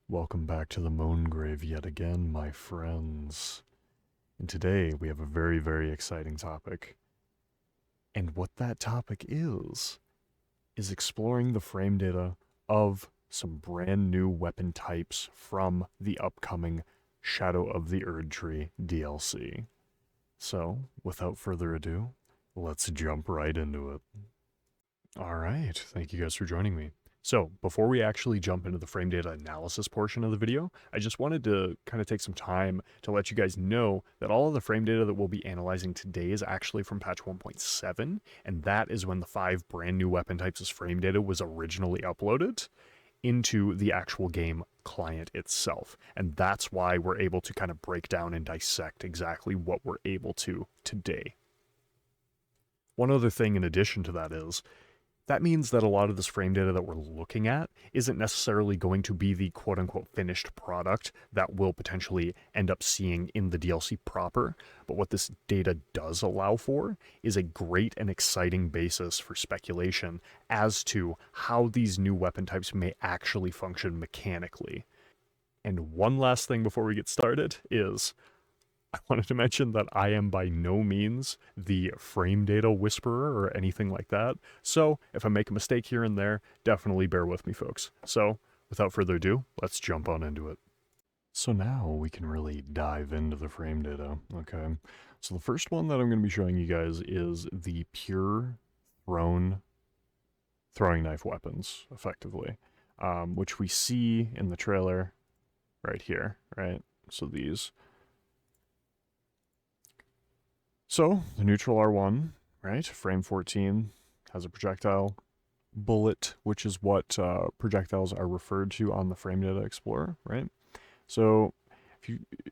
Welcome back to the Moan Grave yet again, my friends. And today we have a very, very exciting topic. And what that topic is exploring the frame data of some brand new weapon types from the upcoming Shadow of the Erdtree DLC. So, without further ado, let's jump right into it. Alright, thank you guys for joining me. So, before we actually jump into the frame data analysis portion of the video, I just wanted to kind of take some time to let you guys know that all of the frame data that we'll be analyzing today is actually from patch 1.7, and that is when the 5 brand new weapon types as frame data was originally uploaded into the actual game client itself. And that's why we're able to kind of break down and dissect exactly what we're able to today. One other thing in addition to that is, that means that a lot of this frame data that we're looking at isn't necessarily going to be the quote-unquote finished product that we'll potentially end up seeing in the DLC proper, but what this data does allow for is a great and exciting basis for speculation as to how these new weapon types may actually function mechanically. And one last thing before we get started is, I wanted to mention that I am by no means the frame data whisperer or anything like that, so if I make a mistake here and there, definitely bear with me, folks. So, without further ado, let's jump on into it. So now we can really dive into the frame data, okay? So the first one that I'm going to be showing you guys is the pure throwing knife weapons, effectively, which we see in the trailer right here, right? So these. So, the neutral R1, right, frame 14, has a projectile bullet, which is what projectiles are referred to on the Frame Data Explorer, right? So,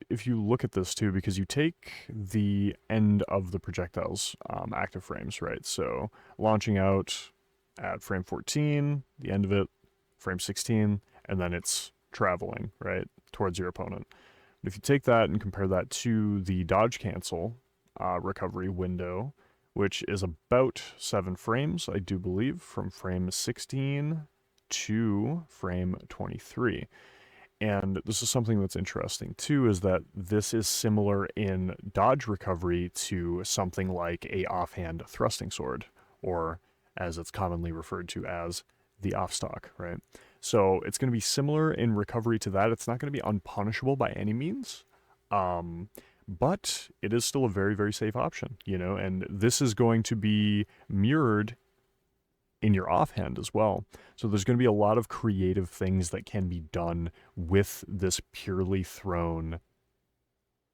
if you look at this too, because you take the end of the projectile's active frames, right? So, launching out at frame 14, the end of it, frame 16, and then it's traveling, right, towards your opponent. If you take that and compare that to the dodge cancel recovery window, which is about 7 frames, I do believe, from frame 16 to frame 23. And this is something that's interesting too, is that this is similar in dodge recovery to something like a offhand thrusting sword, or as it's commonly referred to as the offstock, right? So it's going to be similar in recovery to that. It's not going to be unpunishable by any means. But it is still a very, very safe option, you know, and this is going to be mirrored in your offhand as well. So there's going to be a lot of creative things that can be done with this purely throwing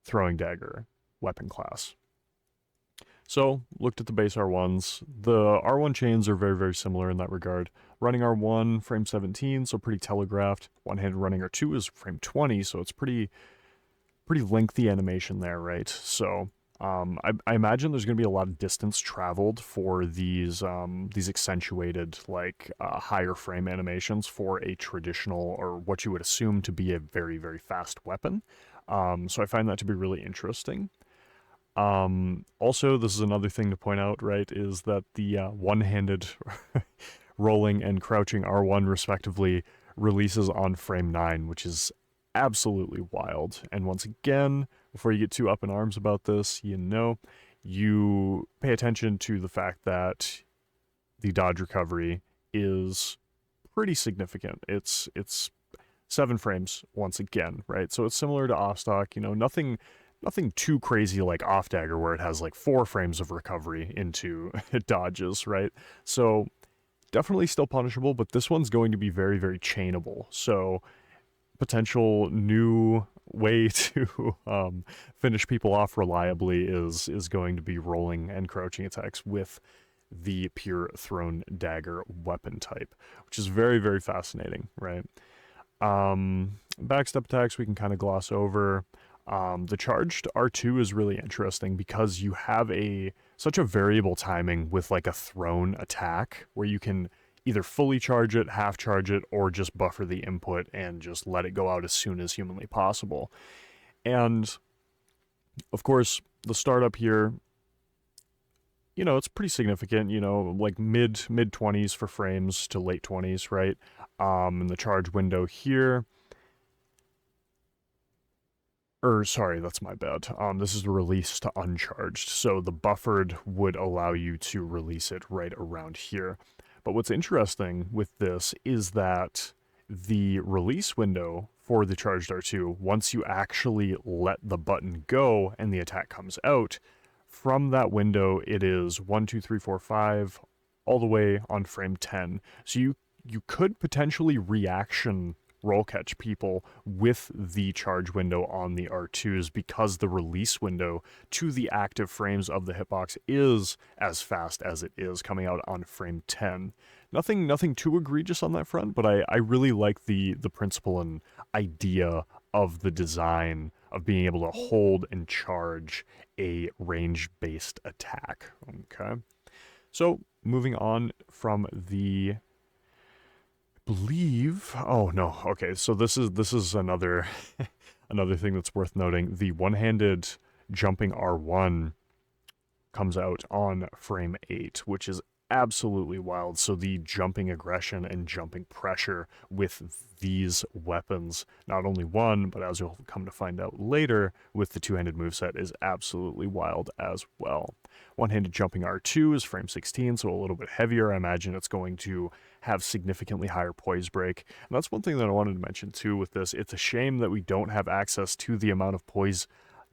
dagger weapon class. So, looked at the base R1s. The R1 chains are very, very similar in that regard. Running R1, frame 17, so pretty telegraphed. One-handed running R2 is frame 20, so it's pretty lengthy animation there, right? So I imagine there's going to be a lot of distance traveled for these accentuated, like higher frame animations for a traditional, or what you would assume to be a very, very fast weapon. So I find that to be really interesting. Also, this is another thing to point out, right, is that the one-handed rolling and crouching R1 respectively releases on frame 9, which is absolutely wild. And once again, before you get too up in arms about this, you pay attention to the fact that the dodge recovery is pretty significant. It's 7 frames once again, right? So it's similar to offstock, nothing too crazy like off dagger where it has like 4 frames of recovery into dodges, right? So definitely still punishable, but this one's going to be very, very chainable. So potential new way to finish people off reliably is going to be rolling and crouching attacks with the pure thrown dagger weapon type, which is very, very fascinating, right? Backstep attacks we can kind of gloss over. The charged R2 is really interesting because you have such a variable timing with like a thrown attack where you can either fully charge it, half charge it, or just buffer the input and just let it go out as soon as humanly possible. And of course, the startup here, it's pretty significant, like mid 20s for frames to late 20s, right? And the charge window here Or sorry, that's my bad. This is the release to uncharged. So the buffered would allow you to release it right around here. But what's interesting with this is that the release window for the charged R2, once you actually let the button go and the attack comes out, from that window it is 1, 2, 3, 4, 5, all the way on frame 10. So you could potentially reaction roll catch people with the charge window on the R2s because the release window to the active frames of the hitbox is as fast as it is coming out on frame 10. Nothing too egregious on that front, but I really like the principle and idea of the design of being able to hold and charge a range-based attack. Okay. So moving on from the believe, oh no, okay, so this is another another thing that's worth noting. The one-handed jumping R1 comes out on frame 8, which is absolutely wild. So the jumping aggression and jumping pressure with these weapons, not only one, but as you'll come to find out later, with the two-handed moveset is absolutely wild as well. One-handed jumping R2 is frame 16, so a little bit heavier. I imagine it's going to have significantly higher poise break. And that's one thing that I wanted to mention too with this. It's a shame that we don't have access to the amount of poise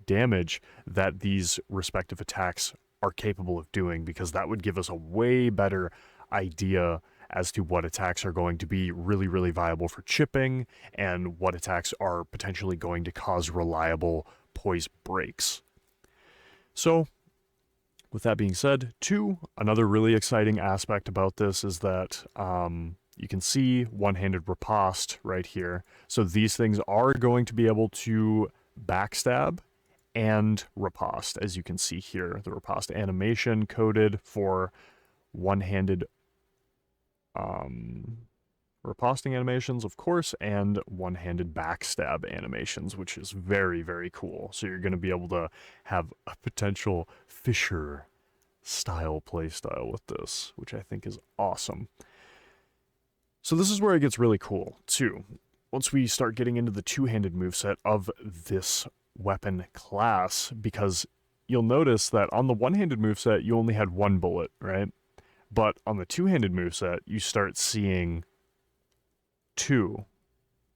damage that these respective attacks are capable of doing, because that would give us a way better idea as to what attacks are going to be really, really viable for chipping and what attacks are potentially going to cause reliable poise breaks. So, with that being said, another really exciting aspect about this is that you can see one-handed riposte right here. So these things are going to be able to backstab and riposte, as you can see here. The riposte animation coded for one-handed riposting animations, of course, and one-handed backstab animations, which is very, very cool. So you're going to be able to have a potential Fisher style playstyle with this, which I think is awesome. So this is where it gets really cool, too. Once we start getting into the two-handed moveset of this weapon class, because you'll notice that on the one-handed moveset, you only had one bullet, right? But on the two-handed moveset, you start seeing two.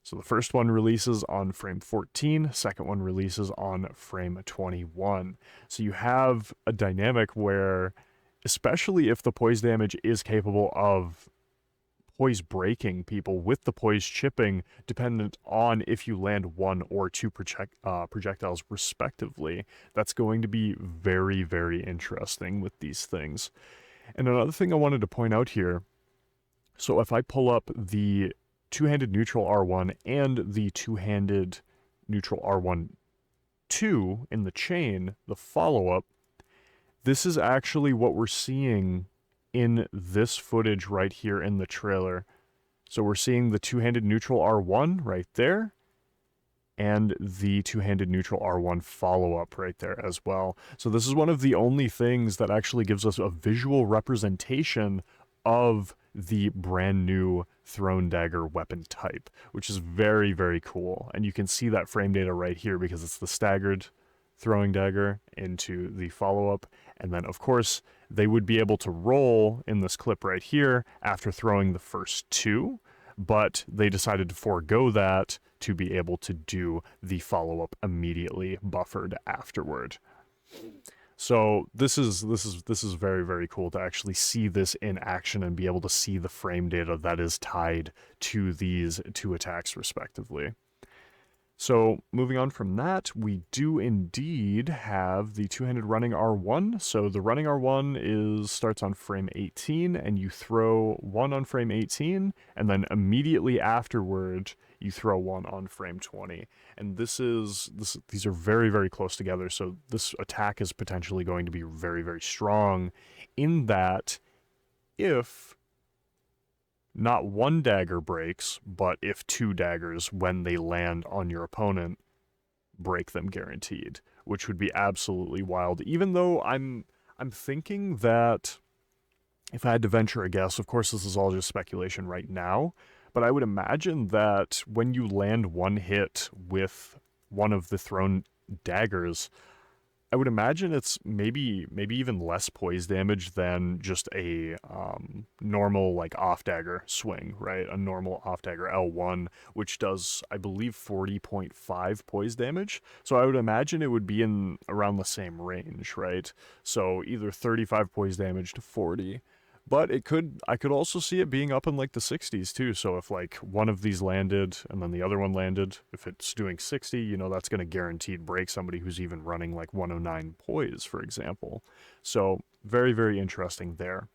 So the first one releases on frame 14, second one releases on frame 21. So you have a dynamic where, especially if the poise damage is capable of poise breaking people with the poise chipping, dependent on if you land one or two projectiles respectively, that's going to be very, very interesting with these things. And another thing I wanted to point out here, so if I pull up the two-handed neutral R1 and the two-handed neutral R1 2 in the chain, the follow-up, this is actually what we're seeing in this footage right here in the trailer. So we're seeing the two-handed neutral R1 right there, and the two-handed neutral R1 follow-up right there as well. So this is one of the only things that actually gives us a visual representation of the brand new Throwing Dagger Weapon Type, which is very, very cool. And you can see that frame data right here because it's the staggered Throwing Dagger into the follow-up. And then, of course, they would be able to roll in this clip right here after throwing the first two, but they decided to forego that to be able to do the follow-up immediately buffered afterward. So this is very, very cool to actually see this in action and be able to see the frame data that is tied to these two attacks respectively. So moving on from that, we do indeed have the two-handed running R1. So the running R1 starts on frame 18, and you throw one on frame 18, and then immediately afterward you throw one on frame 20. And these are very, very close together. So this attack is potentially going to be very, very strong in that if not one dagger breaks, but if two daggers, when they land on your opponent, break them guaranteed, which would be absolutely wild. Even though I'm thinking that, if I had to venture a guess, of course this is all just speculation right now, but I would imagine that when you land one hit with one of the thrown daggers, I would imagine it's maybe even less poise damage than just a normal like off dagger swing, right? A normal off dagger L1, which does I believe 40.5 poise damage. So I would imagine it would be in around the same range, right? So either 35 poise damage to 40. But I could also see it being up in like the 60s too. So if like one of these landed and then the other one landed, if it's doing 60, you know, that's going to guaranteed break somebody who's even running like 109 poise, for example. So very, very interesting there.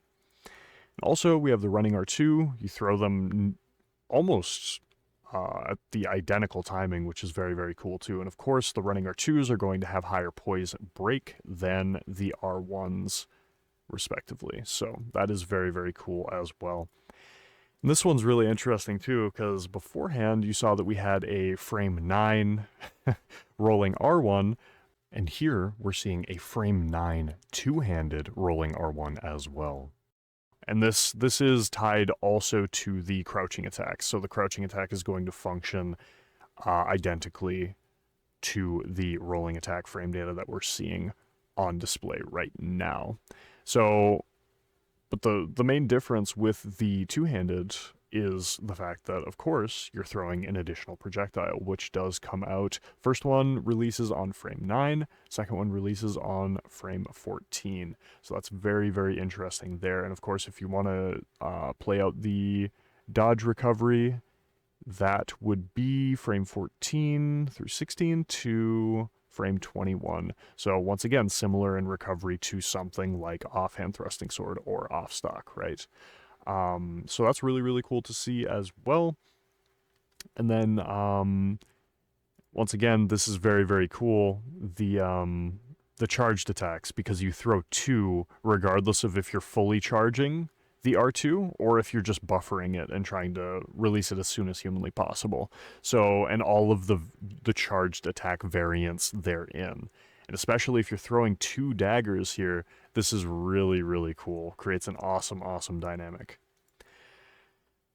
Also, we have the running R2. You throw them almost at the identical timing, which is very, very cool too. And of course, the running R2s are going to have higher poise break than the R1s respectively. So that is very, very cool as well. And this one's really interesting too, because beforehand you saw that we had a frame 9 rolling R1, and here we're seeing a frame 9 two-handed rolling R1 as well. And this is tied also to the crouching attack. So the crouching attack is going to function identically to the rolling attack frame data that we're seeing on display right now. So, but the main difference with the two-handed is the fact that, of course, you're throwing an additional projectile, which does come out. First one releases on frame 9, second one releases on frame 14. So that's very, very interesting there. And of course, if you want to play out the dodge recovery, that would be frame 14 through 16 to frame 21. So once again, similar in recovery to something like offhand thrusting sword or off stock, right? So that's really, really cool to see as well. And then once again, this is very, very cool. The charged attacks, because you throw 2 regardless of if you're fully charging the R2 or if you're just buffering it and trying to release it as soon as humanly possible. So, and all of the charged attack variants therein. And especially if you're throwing 2 daggers here, this is really, really cool. Creates an awesome, awesome dynamic.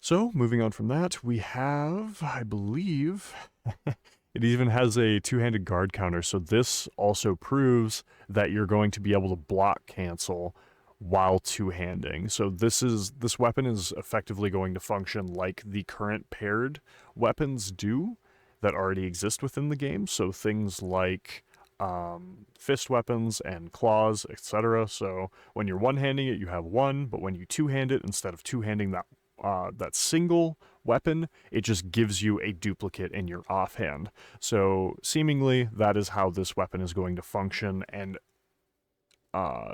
So, moving on from that, we have, I believe, it even has a 2-handed guard counter. So this also proves that you're going to be able to block cancel while two-handing. So this weapon is effectively going to function like the current paired weapons do that already exist within the game. So things like fist weapons and claws, etc. So when you're one-handing it, you have 1, but when you two-hand it, instead of two-handing that single weapon, it just gives you a duplicate in your offhand. So seemingly that is how this weapon is going to function, and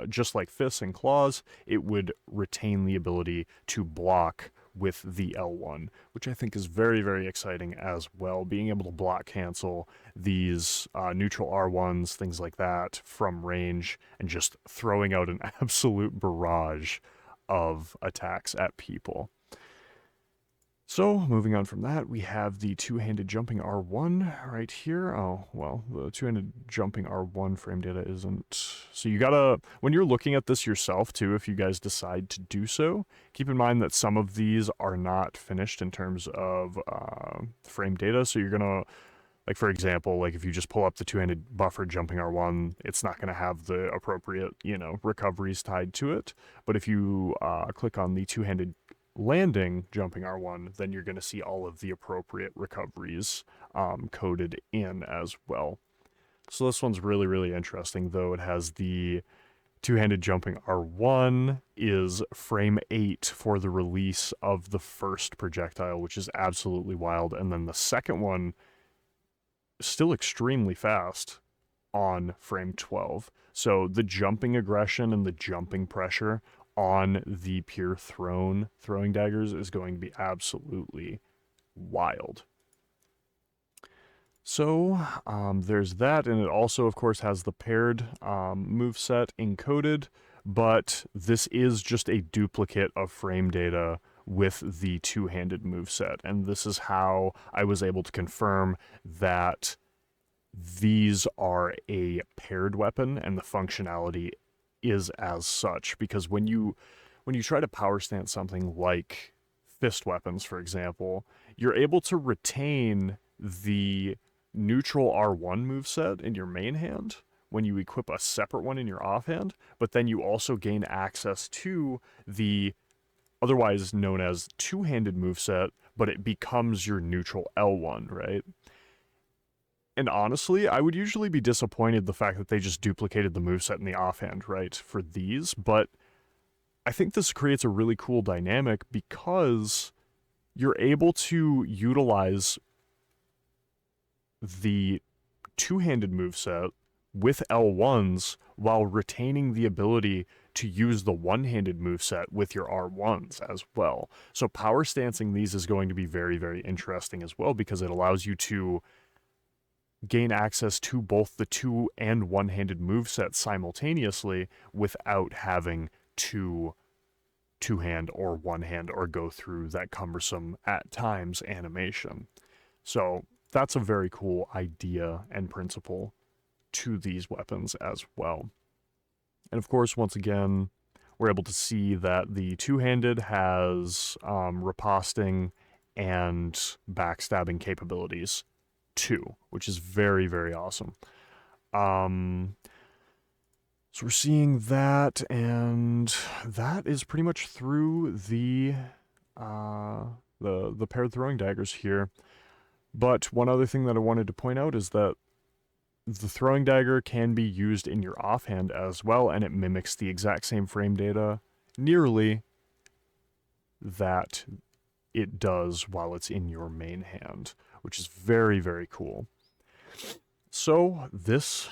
just like fists and claws, it would retain the ability to block with the L1, which I think is very, very exciting as well. Being able to block cancel these neutral R1s, things like that, from range, and just throwing out an absolute barrage of attacks at people. So, moving on from that, we have the two-handed jumping R1 right here. Oh, well, the two-handed jumping R1 frame data isn't... So you gotta, when you're looking at this yourself too, if you guys decide to do so, keep in mind that some of these are not finished in terms of frame data. So you're gonna, like for example, like if you just pull up the two-handed buffer jumping R1, it's not gonna have the appropriate, recoveries tied to it. But if you click on the two-handed landing jumping R1, then you're going to see all of the appropriate recoveries coded in as well. So this one's really, really interesting, though. It has the two-handed jumping R1 is frame 8 for the release of the first projectile, which is absolutely wild. And then the second one is still extremely fast on frame 12. So the jumping aggression and the jumping pressure on the pure throwing daggers is going to be absolutely wild. So there's that, and it also, of course, has the paired moveset encoded, but this is just a duplicate of frame data with the two-handed moveset, and this is how I was able to confirm that these are a paired weapon, and the functionality is as such, because when you try to power stance something like fist weapons, for example, you're able to retain the neutral R1 moveset in your main hand when you equip a separate one in your offhand, but then you also gain access to the otherwise known as two-handed moveset, but it becomes your neutral L1, right? And honestly, I would usually be disappointed the fact that they just duplicated the moveset in the offhand, right, for these, but I think this creates a really cool dynamic because you're able to utilize the two-handed moveset with L1s while retaining the ability to use the one-handed moveset with your R1s as well. So power stancing these is going to be very, very interesting as well because it allows you to gain access to both the two and one-handed movesets simultaneously without having to two-hand or one-hand or go through that cumbersome, at times, animation. So that's a very cool idea and principle to these weapons as well. And of course, once again, we're able to see that the two-handed has riposting and backstabbing capabilities too, which is very, very awesome. So we're seeing that, and that is pretty much through the paired throwing daggers here. But one other thing that I wanted to point out is that the throwing dagger can be used in your offhand as well, and it mimics the exact same frame data nearly that it does while it's in your main hand, which is very, very cool. So this,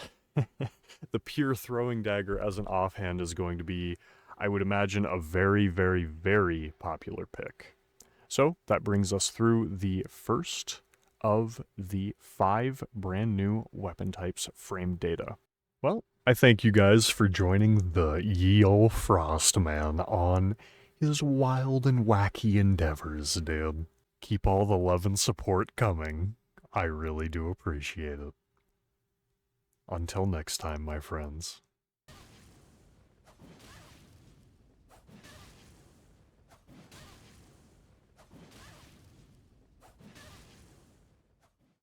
the pure throwing dagger as an offhand is going to be, I would imagine, a very, very, very popular pick. So that brings us through the first of the 5 brand new weapon types frame data. Well, I thank you guys for joining the ye ol' Frostman on his wild and wacky endeavors, dude. Keep all the love and support coming. I really do appreciate it. Until next time, my friends.